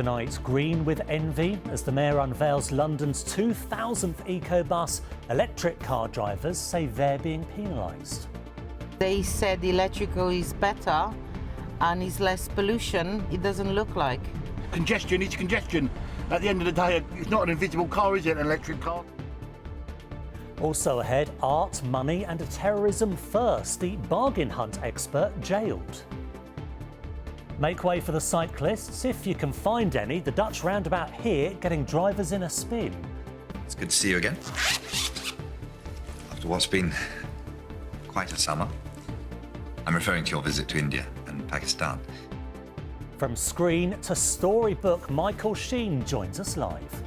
Tonight, green with envy as the Mayor unveils London's 2000th eco-bus. Electric car drivers say they're being penalised. They said electrical is better and is less pollution. It doesn't look like. Congestion is congestion. At the end of the day, it's not an invisible car, is it, an electric car? Also ahead, art, money and a terrorism first. The bargain hunt expert jailed. Make way for the cyclists, if you can find any. The Dutch roundabout here getting drivers in a spin. It's good to see you again. After what's been quite a summer. I'm referring to your visit to India and Pakistan. From screen to storybook, Michael Sheen joins us live.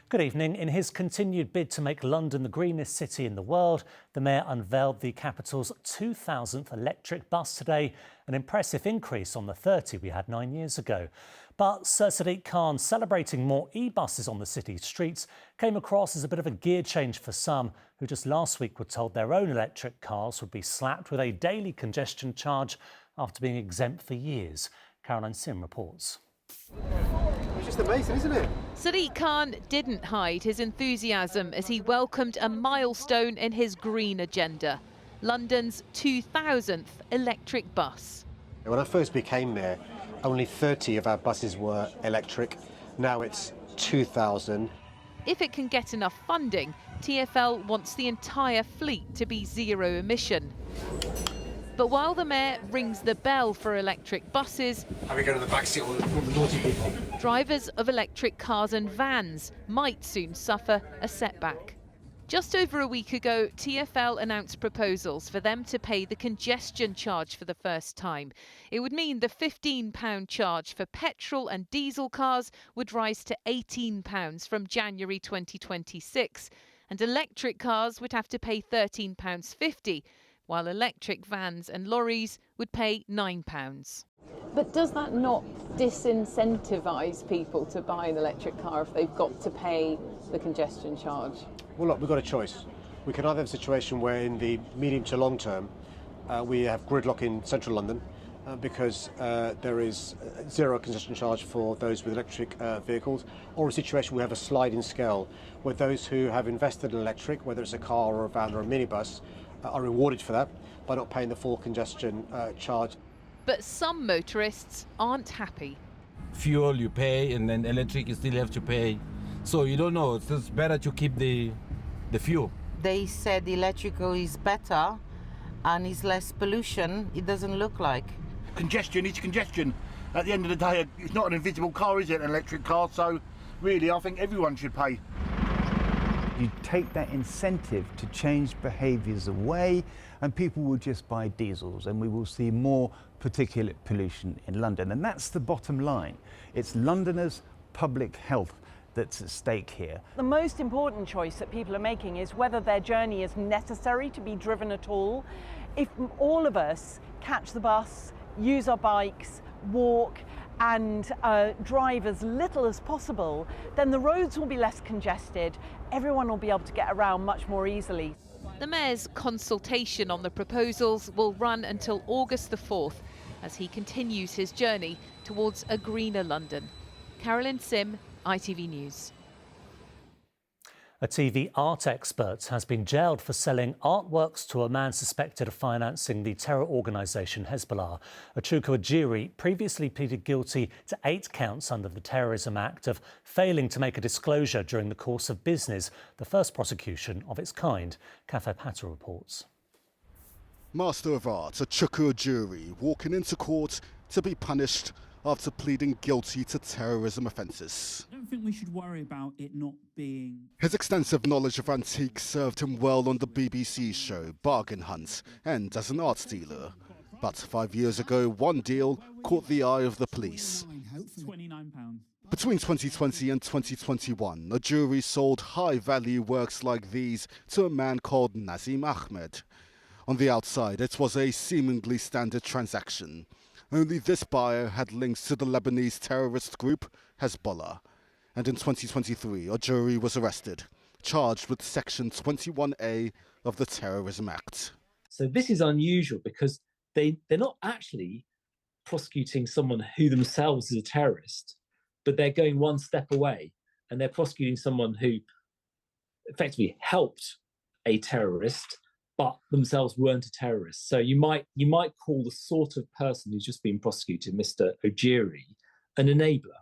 Good evening. In his continued bid to make London the greenest city in the world, the Mayor unveiled the capital's 2000th electric bus today, an impressive increase on the 30 we had 9 years ago. But Sir Sadiq Khan celebrating more e-buses on the city's streets came across as a bit of a gear change for some who just last week were told their own electric cars would be slapped with a daily congestion charge after being exempt for years. Caroline Sim reports. It's just amazing, isn't it? Sadiq Khan didn't hide his enthusiasm as he welcomed a milestone in his green agenda, London's 2000th electric bus. When I first became mayor, only 30 of our buses were electric. Now it's 2,000. If it can get enough funding, TfL wants the entire fleet to be zero emission. But while the Mayor rings the bell for electric buses, Have we go to the back seat, all the naughty people? drivers of electric cars and vans might soon suffer a setback. Just over a week ago, TfL announced proposals for them to pay the congestion charge for the first time. It would mean the £15 charge for petrol and diesel cars would rise to £18 from January 2026, and electric cars would have to pay £13.50. while electric vans and lorries would pay £9. But does that not disincentivise people to buy an electric car if they've got to pay the congestion charge? Well, look, we've got a choice. We can either have a situation where in the medium to long term we have gridlock in central London because there is zero congestion charge for those with electric vehicles, or a situation where we have a sliding scale where those who have invested in electric, whether it's a car or a van or a minibus, are rewarded for that by not paying the full congestion charge. But some motorists aren't happy. Fuel you pay, and then electric you still have to pay. So you don't know, it's just better to keep the fuel. They said electrical is better and is less pollution. It doesn't look like. Congestion is congestion. At the end of the day, it's not an invisible car, is it, an electric car? So really, I think everyone should pay. You take that incentive to change behaviours away and people will just buy diesels, and we will see more particulate pollution in London. And that's the bottom line. It's Londoners' public health that's at stake here. The most important choice that people are making is whether their journey is necessary to be driven at all. If all of us catch the bus, use our bikes, walk and drive as little as possible, then the roads will be less congested. Everyone will be able to get around much more easily. The Mayor's consultation on the proposals will run until August the 4th as he continues his journey towards a greener London. Caroline Sim, ITV News. A TV art expert has been jailed for selling artworks to a man suspected of financing the terror organisation Hezbollah. Achukwu Ejiri previously pleaded guilty to 8 counts under the Terrorism Act of failing to make a disclosure during the course of business, the first prosecution of its kind. Cafe Patter reports. Master of Art Achukwu Ejiri walking into court to be punished after pleading guilty to terrorism offences. I don't think we should worry about it not being... His extensive knowledge of antiques served him well on the BBC show Bargain Hunt and as an art dealer. But 5 years ago, one deal caught the eye of the police. £29. Between 2020 and 2021, a jury sold high-value works like these to a man called Nazim Ahmed. On the outside, it was a seemingly standard transaction. Only this buyer had links to the Lebanese terrorist group Hezbollah. And in 2023, a jury was arrested, charged with Section 21A of the Terrorism Act. So this is unusual because they're not actually prosecuting someone who themselves is a terrorist, but they're going one step away and they're prosecuting someone who effectively helped a terrorist, but themselves weren't a terrorist. So you might call the sort of person who's just been prosecuted, Mr. Ojiri, an enabler.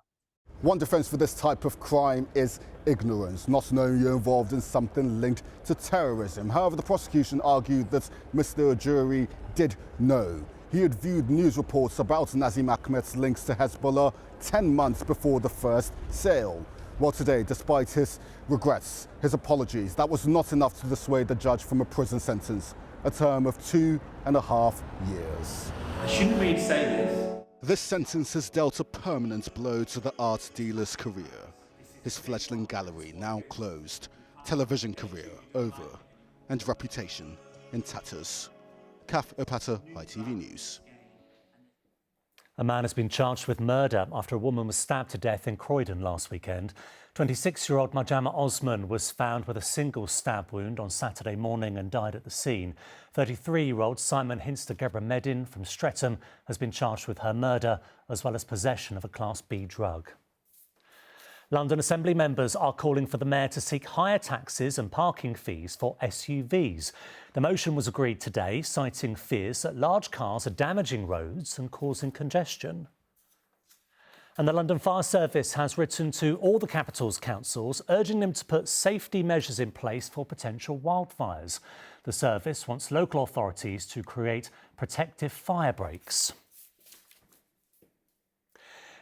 One defence for this type of crime is ignorance, not knowing you're involved in something linked to terrorism. However, the prosecution argued that Mr. Ojiri did know. He had viewed news reports about Nazim Ahmed's links to Hezbollah 10 months before the first sale. Well, today, despite his regrets, his apologies, that was not enough to dissuade the judge from a prison sentence, a term of 2.5 years. I shouldn't really say this. This sentence has dealt a permanent blow to the art dealer's career. His fledgling gallery now closed, television career over, and reputation in tatters. Kaf Opata, ITV News. A man has been charged with murder after a woman was stabbed to death in Croydon last weekend. 26-year-old Majama Osman was found with a single stab wound on Saturday morning and died at the scene. 33-year-old Simon Hinster Gebremedin from Streatham has been charged with her murder as well as possession of a Class B drug. London Assembly members are calling for the Mayor to seek higher taxes and parking fees for SUVs. The motion was agreed today, citing fears that large cars are damaging roads and causing congestion. And the London Fire Service has written to all the capital's councils, urging them to put safety measures in place for potential wildfires. The service wants local authorities to create protective fire breaks.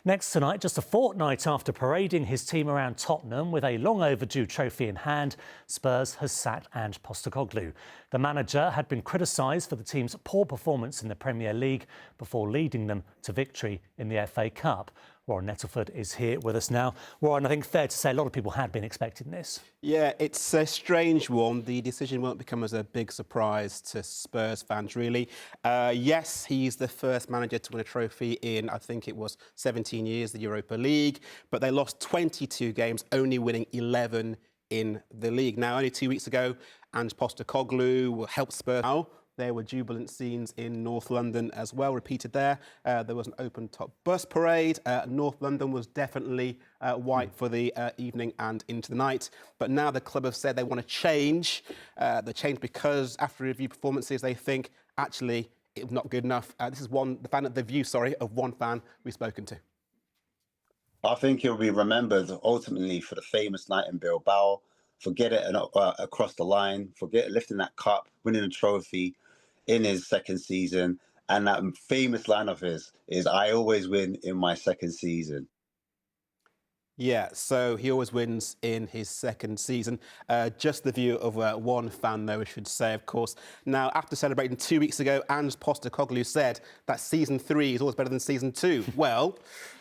Next tonight, just a fortnight after parading his team around Tottenham with a long overdue trophy in hand, Spurs has sacked Ange Postecoglou. The manager had been criticised for the team's poor performance in the Premier League before leading them to victory in the FA Cup. Warren Nettleford is here with us now. Warren, I think fair to say a lot of people had been expecting this. Yeah, it's a strange one. The decision won't become as a big surprise to Spurs fans, really. Yes, he's the first manager to win a trophy in, I think it was 17 years, the Europa League, but they lost 22 games, only winning 11 in the league. Now, only 2 weeks ago, Ange Postecoglou helped Spurs out. There were jubilant scenes in North London as well, repeated there. There was an open-top bus parade. North London was definitely white for the evening and into the night. But now the club have said they want to change. They change because after review performances, they think, actually, it was not good enough. This is the view of one fan we've spoken to. I think he'll be remembered ultimately for the famous night in Bilbao. Forget it across the line. Forget lifting that cup, winning a trophy in his second season. And that famous line of his is, "I always win in my second season." Yeah, so he always wins in his second season. Just the view of one fan, though, I should say, of course. Now, after celebrating 2 weeks ago, Ange Postecoglou said that season 3 is always better than season 2. Well,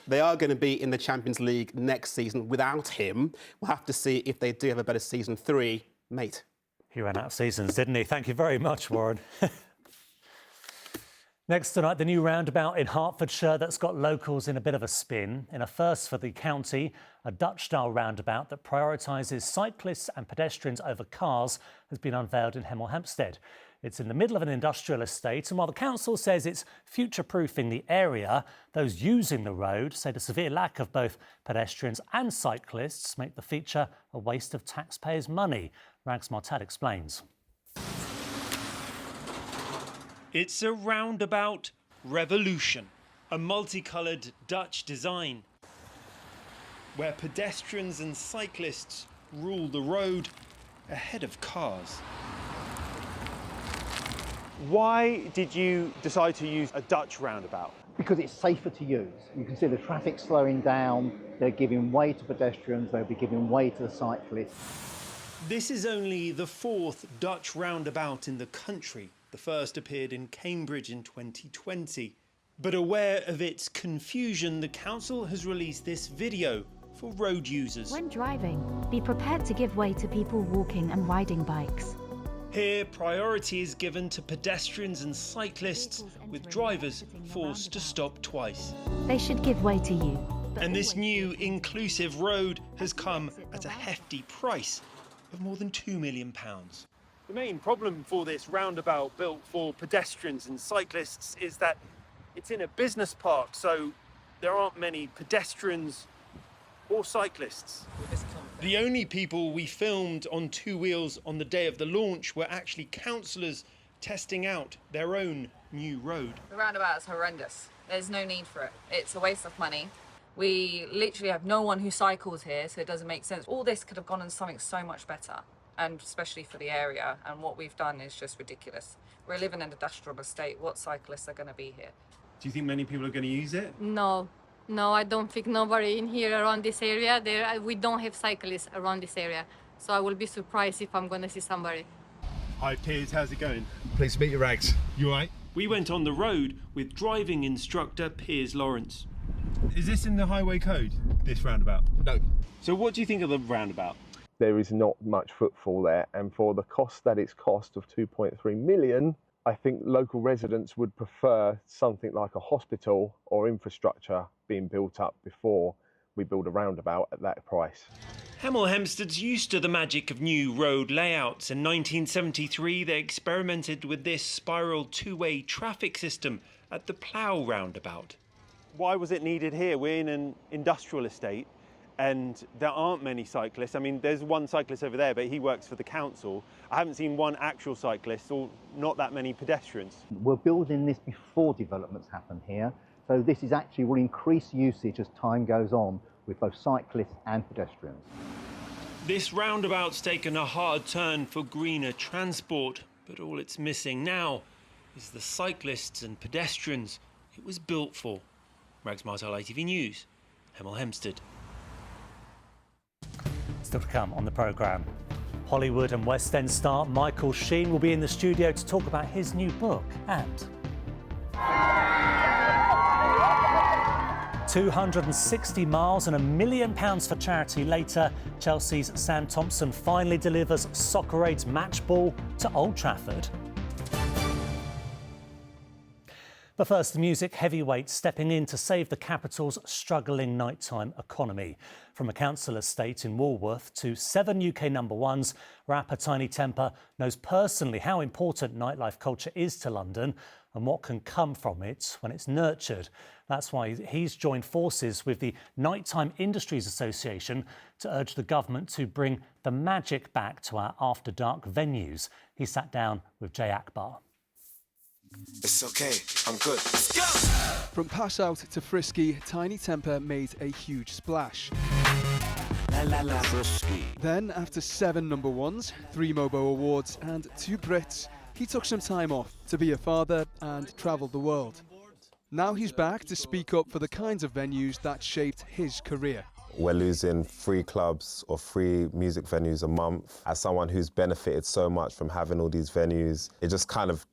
they are going to be in the Champions League next season without him. We'll have to see if they do have a better season 3, mate. He ran out of seasons, didn't he? Thank you very much, Warren. Next tonight, the new roundabout in Hertfordshire that's got locals in a bit of a spin. In a first for the county, a Dutch-style roundabout that prioritises cyclists and pedestrians over cars has been unveiled in Hemel Hempstead. It's in the middle of an industrial estate, and while the council says it's future-proofing the area, those using the road say the severe lack of both pedestrians and cyclists make the feature a waste of taxpayers' money. Rags Martel explains. It's a roundabout revolution, a multicoloured Dutch design, where pedestrians and cyclists rule the road ahead of cars. Why did you decide to use a Dutch roundabout? Because it's safer to use. You can see the traffic slowing down, they're giving way to pedestrians, they'll be giving way to the cyclists. This is only the 4th Dutch roundabout in the country. The first appeared in Cambridge in 2020. But aware of its confusion, the council has released this video for road users. When driving, be prepared to give way to people walking and riding bikes. Here, priority is given to pedestrians and cyclists, with drivers forced to stop twice. They should give way to you. And this new inclusive road has come at a hefty price of more than £2 million. The main problem for this roundabout built for pedestrians and cyclists is that It's in a business park, so there aren't many pedestrians or cyclists. The only people we filmed on two wheels on the day of the launch were actually councillors testing out their own new road. The roundabout is horrendous. There's no need for it. It's a waste of money. We literally have no one who cycles here, so it doesn't make sense. All this could have gone on something so much better, and especially for the area, and what we've done is just ridiculous. We're living in an industrial estate. What cyclists are going to be here? Do you think many people are going to use it? No, I don't think nobody in here around this area. We don't have cyclists around this area, so I will be surprised if I'm going to see somebody. Hi Piers, how's it going? Pleased to meet you, Rags. You all right? We went on the road with driving instructor Piers Lawrence. Is this in the highway code, this roundabout? No. So what do you think of the roundabout? There is not much footfall there, and for the cost that it's cost of 2.3 million, I think local residents would prefer something like a hospital or infrastructure being built up before we build a roundabout at that price. Hemel Hempstead's used to the magic of new road layouts. In 1973, they experimented with this spiral two-way traffic system at the Plough roundabout. Why was it needed here? We're in an industrial estate and there aren't many cyclists. I mean, there's one cyclist over there, but he works for the council. I haven't seen one actual cyclist or not that many pedestrians. We're building this before developments happen here, so this is actually will increase usage as time goes on with both cyclists and pedestrians. This roundabout's taken a hard turn for greener transport, but all it's missing now is the cyclists and pedestrians it was built for. Rags Martel, ITV News, Hemel Hempstead. Still to come on the programme. Hollywood and West End star Michael Sheen will be in the studio to talk about his new book and 260 miles and £1 million for charity later, Chelsea's Sam Thompson finally delivers Soccer Aid's match ball to Old Trafford. But first, the music heavyweight stepping in to save the capital's struggling nighttime economy. From a council estate in Woolworth to 7 UK number ones, rapper Tiny Temper knows personally how important nightlife culture is to London and what can come from it when it's nurtured. That's why he's joined forces with the Nighttime Industries Association to urge the government to bring the magic back to our after-dark venues. He sat down with Jay Akbar. It's okay, I'm good. Let's go! From Pass Out to Frisky, Tiny Temper made a huge splash. Frisky. Then, after 7 number ones, 3 Mobo Awards and 2 Brits, he took some time off to be a father and travelled the world. Now he's back to speak up for the kinds of venues that shaped his career. We're losing 3 clubs or 3 music venues a month. As someone who's benefited so much from having all these venues, it just kind of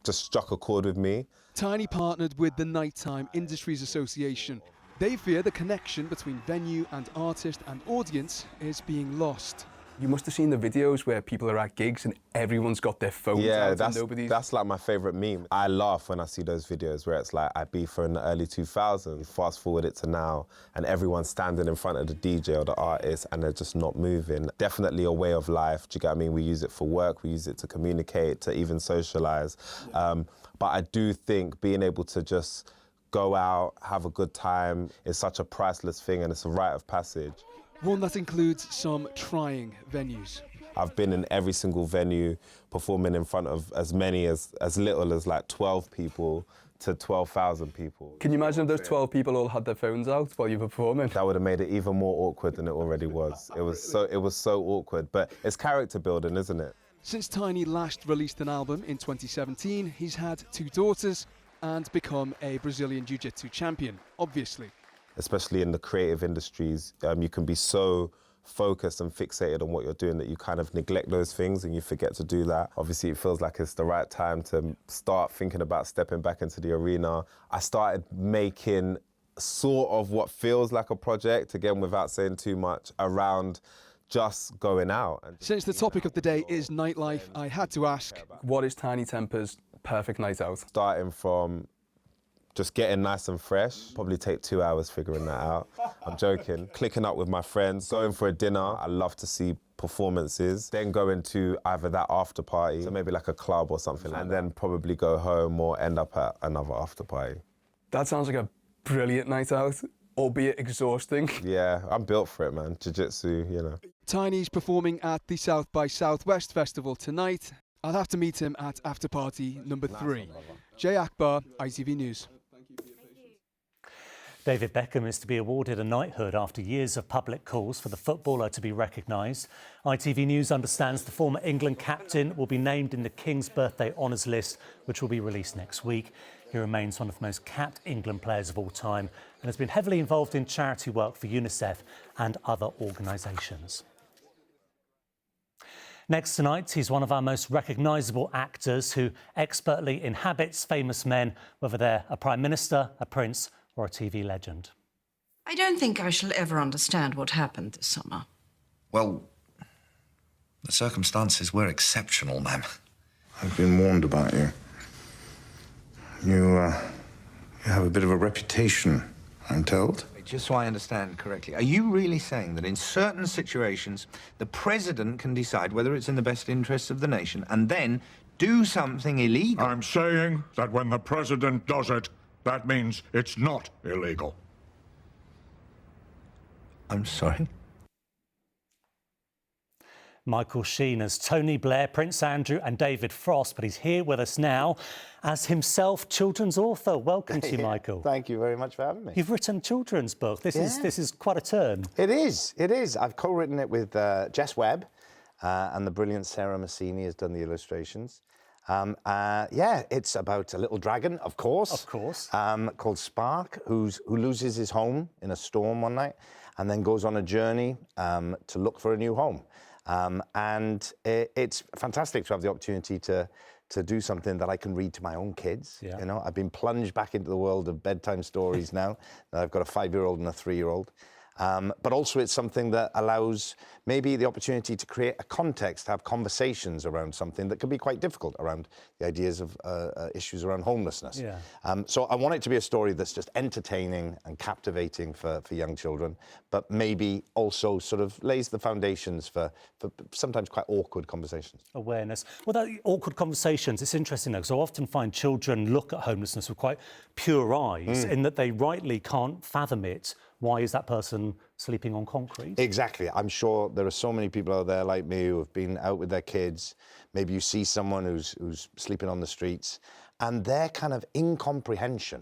struck a chord with me. Tiny partnered with the Nighttime Industries Association. They fear the connection between venue and artist and audience is being lost. You must have seen the videos where people are at gigs and everyone's got their phones out and nobody's... that's like my favourite meme. I laugh when I see those videos where it's like Ibiza in the early 2000s, fast forward it to now, and everyone's standing in front of the DJ or the artist and they're just not moving. Definitely a way of life, do you get what I mean? We use it for work, we use it to communicate, to even socialise. But I do think being able to just go out, have a good time is such a priceless thing and it's a rite of passage. One that includes some trying venues. I've been in every single venue performing in front of as little as like 12 people to 12,000 people. Can you imagine if those 12 people all had their phones out while you were performing? That would have made it even more awkward than it already was. It was so awkward, but it's character building, isn't it? Since Tiny last released an album in 2017, he's had 2 daughters and become a Brazilian Jiu-Jitsu champion, obviously. Especially in the creative industries, you can be so focused and fixated on what you're doing that you kind of neglect those things and you forget to do that. Obviously, it feels like it's the right time to start thinking about stepping back into the arena. I started making sort of what feels like a project, again, without saying too much, around just going out. Since the topic of the day is nightlife, I had to ask, what is Tiny Temper's perfect night out? Starting from just getting nice and fresh, probably take 2 hours figuring that out. I'm joking. Clicking up with my friends, going for a dinner. I love to see performances. Then going to either that after party, so maybe like a club or something, and then probably go home or end up at another after party. That sounds like a brilliant night out, albeit exhausting. Yeah, I'm built for it, man. Jiu-jitsu, you know. Tiny's performing at the South by Southwest Festival tonight. I'll have to meet him at after party number 3. Jay Akbar, ITV News. David Beckham is to be awarded a knighthood after years of public calls for the footballer to be recognised. ITV News understands the former England captain will be named in the King's Birthday Honours list, which will be released next week. He remains one of the most capped England players of all time and has been heavily involved in charity work for UNICEF and other organisations. Next tonight, he's one of our most recognisable actors who expertly inhabits famous men, whether they're a Prime Minister, a Prince or a TV legend. I don't think I shall ever understand what happened this summer. Well, the circumstances were exceptional, ma'am. I've been warned about you. You have a bit of a reputation, I'm told. Just so I understand correctly, are you really saying that in certain situations, the president can decide whether it's in the best interests of the nation and then do something illegal? I'm saying that when the president does it, that means it's not illegal. I'm sorry? Michael Sheen as Tony Blair, Prince Andrew and David Frost, but he's here with us now as himself children's author. Welcome to you, Michael. Thank you very much for having me. You've written a children's book. This is quite a turn. It is. I've co-written it with Jess Webb, and the brilliant Sarah Massini has done the illustrations. It's about a little dragon, of course, called Spark, who loses his home in a storm one night and then goes on a journey to look for a new home. It's fantastic to have the opportunity to do something that I can read to my own kids. Yeah. You know, I've been plunged back into the world of bedtime stories now. I've got a 5-year-old and a 3-year-old. But also it's something that allows maybe the opportunity to create a context, to have conversations around something that can be quite difficult around the ideas of issues around homelessness. Yeah. So I want it to be a story that's just entertaining and captivating for young children, but maybe also sort of lays the foundations for sometimes quite awkward conversations. Awareness. Well, that awkward conversations, it's interesting though, because I often find children look at homelessness with quite pure eyes in that they rightly can't fathom it. Why is that person sleeping on concrete? Exactly. I'm sure there are so many people out there like me who have been out with their kids. Maybe you see someone who's sleeping on the streets, and their kind of incomprehension,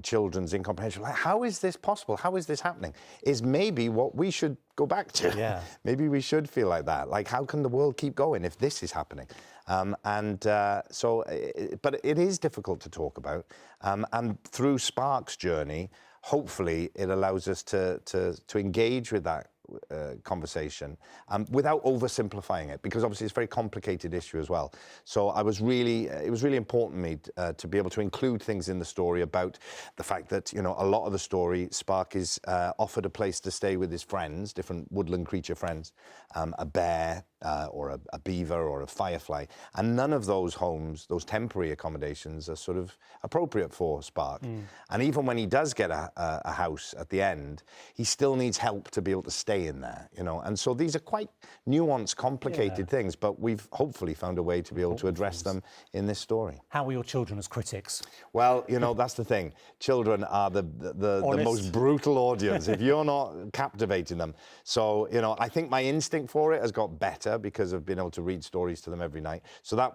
children's incomprehension, like, how is this possible? How is this happening? Is maybe what we should go back to. Yeah. Maybe we should feel like that. Like, how can the world keep going if this is happening? But it is difficult to talk about. And through Spark's journey, hopefully it allows us to engage with that conversation without oversimplifying it, because obviously it's a very complicated issue as well. So it was really important to me to be able to include things in the story about the fact that, you know, a lot of the story, Spark is offered a place to stay with his friends, different woodland creature friends, a bear or a beaver or a firefly, and none of those homes, those temporary accommodations, are sort of appropriate for Spark. And even when he does get a house at the end, he still needs help to be able to stay in there, you know. And so these are quite nuanced, complicated things, but we've hopefully found a way to be able to address them in this story. How are your children as critics? Well, you know, that's the thing. Children are the most brutal audience if you're not captivating them. So, you know, I think my instinct for it has got better because I've been able to read stories to them every night. So that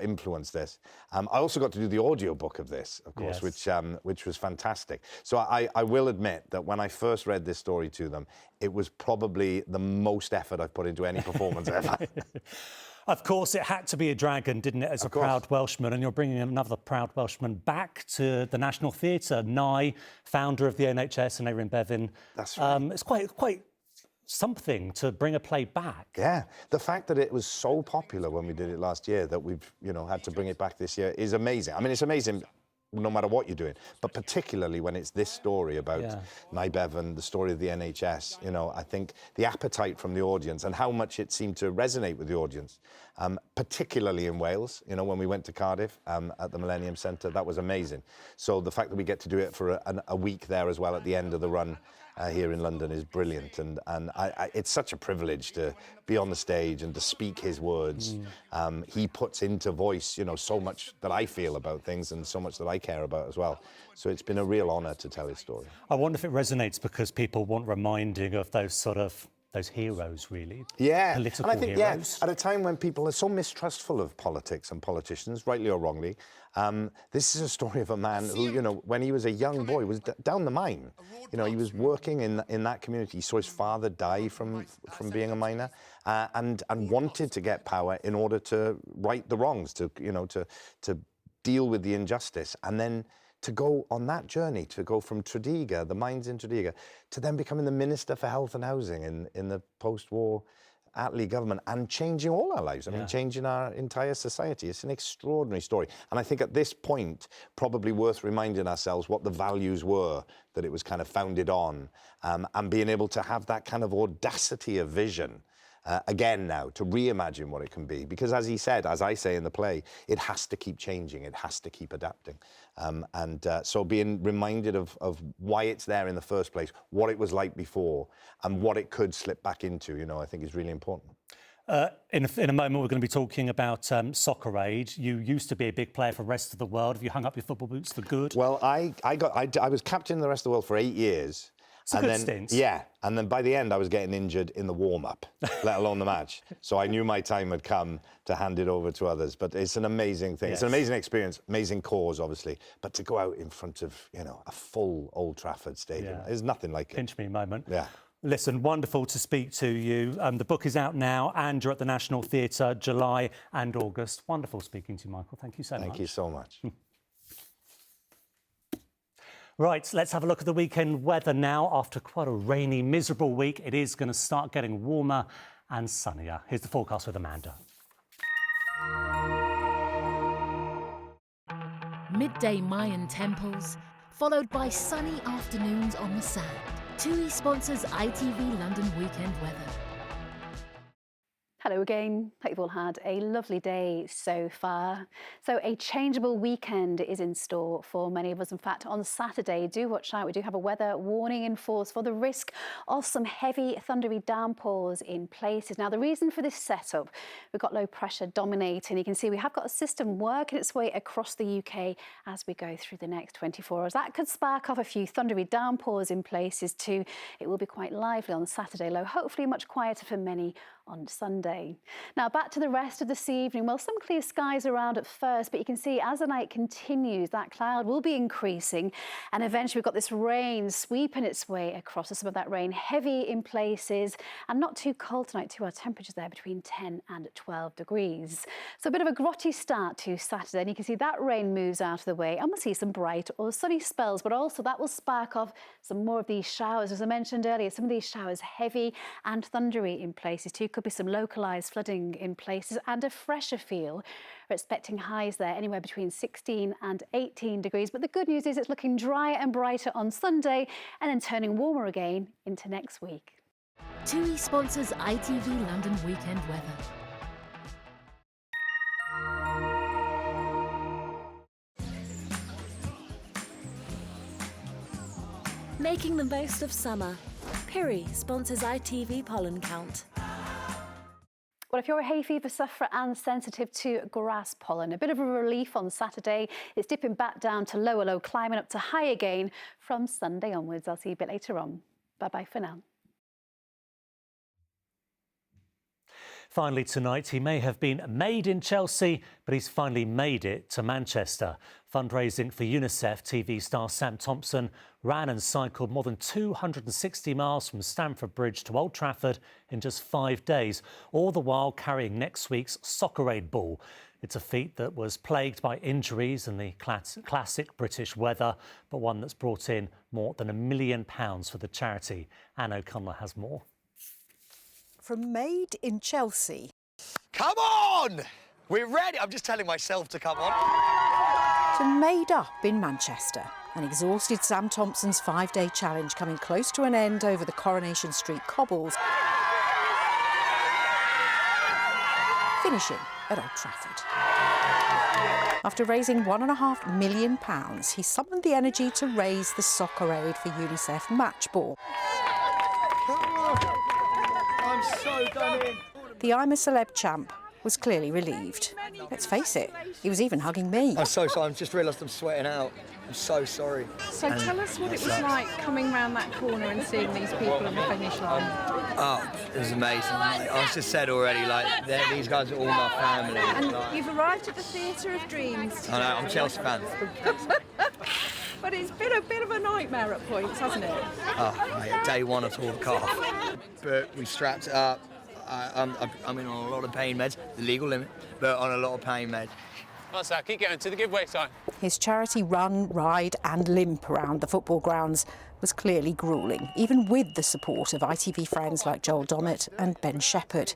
influenced this. I also got to do the audiobook of this, of course, which was fantastic. So I will admit that when I first read this story to them, it was probably the most effort I've put into any performance ever. Of course, it had to be a dragon, didn't it, as a proud Welshman, and you're bringing another proud Welshman back to the National Theatre. Nye, founder of the NHS, and Erin Bevan. That's right. It's quite something to bring a play back. Yeah, the fact that it was so popular when we did it last year that we've, you know, had to bring it back this year is amazing. I mean, it's amazing no matter what you're doing, but particularly when it's this story about Nye Bevan, the story of the NHS, you know, I think the appetite from the audience and how much it seemed to resonate with the audience particularly in Wales. You know, when we went to Cardiff at the Millennium Centre, that was amazing. So the fact that we get to do it for a week there as well at the end of the run here in London is brilliant, and it's such a privilege to be on the stage and to speak his words. He puts into voice, you know, so much that I feel about things and so much that I care about as well. So it's been a real honour to tell his story. I wonder if it resonates because people want reminding of those heroes, really. Yeah, political and I think, heroes. at a time when people are so mistrustful of politics and politicians, rightly or wrongly, this is a story of a man who, you know, when he was a young boy, was down the mine. You know, he was working in that community. He saw his father die from being a miner, and wanted to get power in order to right the wrongs, to deal with the injustice, and then to go on that journey, to go from Tredegar, the mines in Tredegar, to then becoming the Minister for Health and Housing in the post-war Attlee government, and changing all our lives. I mean, changing our entire society. It's an extraordinary story. And I think at this point, probably worth reminding ourselves what the values were that it was kind of founded on, and being able to have that kind of audacity of vision again now, to reimagine what it can be. Because as he said, as I say in the play, it has to keep changing, it has to keep adapting. So being reminded of why it's there in the first place, what it was like before, and what it could slip back into, you know, I think is really important. In a moment, we're going to be talking about Soccer Aid. You used to be a big player for the rest of the world. Have you hung up your football boots for good? Well, I was captain of the rest of the world for 8 years. It's a good stint. Yeah, and then by the end I was getting injured in the warm-up, let alone the match. So I knew my time had come to hand it over to others. But it's an amazing thing. Yes. It's an amazing experience, amazing cause, obviously. But to go out in front of, you know, a full Old Trafford stadium, there's nothing like it. Pinch me moment. Yeah. Listen, wonderful to speak to you. The book is out now, and you're at the National Theatre, July and August. Wonderful speaking to you, Michael. Thank you so much. Thank you so much. Right, let's have a look at the weekend weather now. After quite a rainy, miserable week, it is going to start getting warmer and sunnier. Here's the forecast with Amanda. Midday Mayan temples, followed by sunny afternoons on the sand. TUI sponsors ITV London weekend weather. Hello again. Hope you've all had a lovely day so far. So a changeable weekend is in store for many of us. In fact, on Saturday, do watch out. We do have a weather warning in force for the risk of some heavy thundery downpours in places. Now, the reason for this setup, we've got low pressure dominating. You can see we have got a system working its way across the UK as we go through the next 24 hours. That could spark off a few thundery downpours in places too. It will be quite lively on Saturday, though hopefully much quieter for many on Sunday. Now back to the rest of this evening. Well, some clear skies around at first, but you can see as the night continues, that cloud will be increasing, and eventually we've got this rain sweeping its way across us. Some of that rain heavy in places and not too cold tonight too. Our temperatures there between 10 and 12 degrees. So a bit of a grotty start to Saturday, and you can see that rain moves out of the way, and we'll see some bright or sunny spells, but also that will spark off some more of these showers. As I mentioned earlier, some of these showers heavy and thundery in places too. Could be some localised flooding in places and a fresher feel. We're expecting highs there anywhere between 16 and 18 degrees. But the good news is it's looking drier and brighter on Sunday and then turning warmer again into next week. TUI sponsors ITV London weekend weather. Making the most of summer. Piri sponsors ITV pollen count. Well, if you're a hay fever sufferer and sensitive to grass pollen, a bit of a relief on Saturday. It's dipping back down to low, climbing up to high again from Sunday onwards. I'll see you a bit later on. Bye-bye for now. Finally tonight, he may have been made in Chelsea, but he's finally made it to Manchester. Fundraising for UNICEF, TV star Sam Thompson ran and cycled more than 260 miles from Stamford Bridge to Old Trafford in just 5 days, all the while carrying next week's Soccer Aid ball. It's a feat that was plagued by injuries and the classic British weather, but one that's brought in more than £1 million for the charity. Anne O'Connor has more. From Made in Chelsea. Come on! We're ready. I'm just telling myself to come on. To Made Up in Manchester. An exhausted Sam Thompson's 5-day challenge coming close to an end over the Coronation Street cobbles. finishing at Old Trafford. After raising £1.5 million, he summoned the energy to raise the soccer aid for UNICEF match ball. I'm so done in. The I'm a Celeb champ was clearly relieved. Let's face it, he was even hugging me. I'm so sorry. I've just realised I'm sweating out. I'm so sorry. So tell us what it was like coming round that corner and seeing these people on the finish line. Oh, it was amazing. Like, I was just said already, like, these guys are all my family. And like, you've arrived at the Theatre of Dreams. I know, I'm a Chelsea fan. But it's been a bit of a nightmare at points, hasn't it? Oh, mate, day one I tore the calf. But we strapped it up. I'm in on a lot of pain meds, the legal limit, but on a lot of pain meds. Right, so keep going to the giveaway sign. His charity run, ride and limp around the football grounds was clearly gruelling, even with the support of ITV friends like Joel Dommett and Ben Shepherd.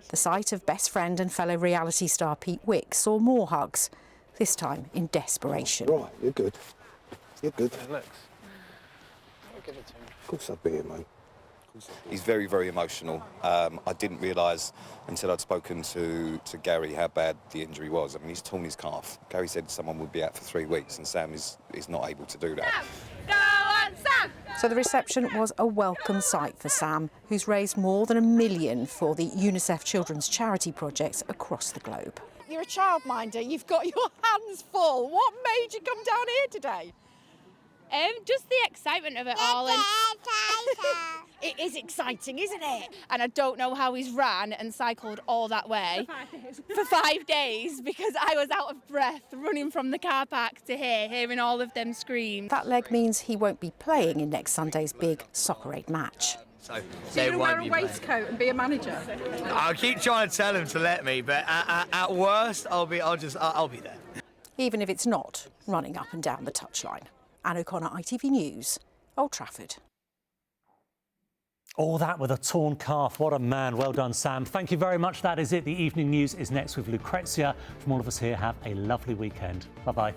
The sight of best friend and fellow reality star Pete Wick saw more hugs, this time in desperation. Right, you're good. You're good. Yeah, looks. I'll give it to him. Of course I'll be here, mate. He's very, very emotional. I didn't realise until I'd spoken to Gary how bad the injury was. I mean, he's torn his calf. Gary said someone would be out for 3 weeks, and Sam is not able to do that. Go on, Sam! So the reception was a welcome sight for Sam, who's raised more than £1 million for the UNICEF children's charity projects across the globe. You're a childminder, you've got your hands full. What made you come down here today? Just the excitement of it all. And It is exciting, isn't it? and I don't know how he's ran and cycled all that way for 5 days because I was out of breath running from the car park to here, hearing all of them scream. That leg means he won't be playing in next Sunday's big Soccer Aid match. So So they you're going to wear won't a be playing. waistcoat and be a manager? I'll keep trying to tell him to let me, but at worst, I'll be there. Even if it's not running up and down the touchline. Anne O'Connor, ITV News, Old Trafford. All that with a torn calf. What a man. Well done, Sam. Thank you very much. That is it. The evening news is next with Lucrezia. From all of us here, have a lovely weekend. Bye-bye.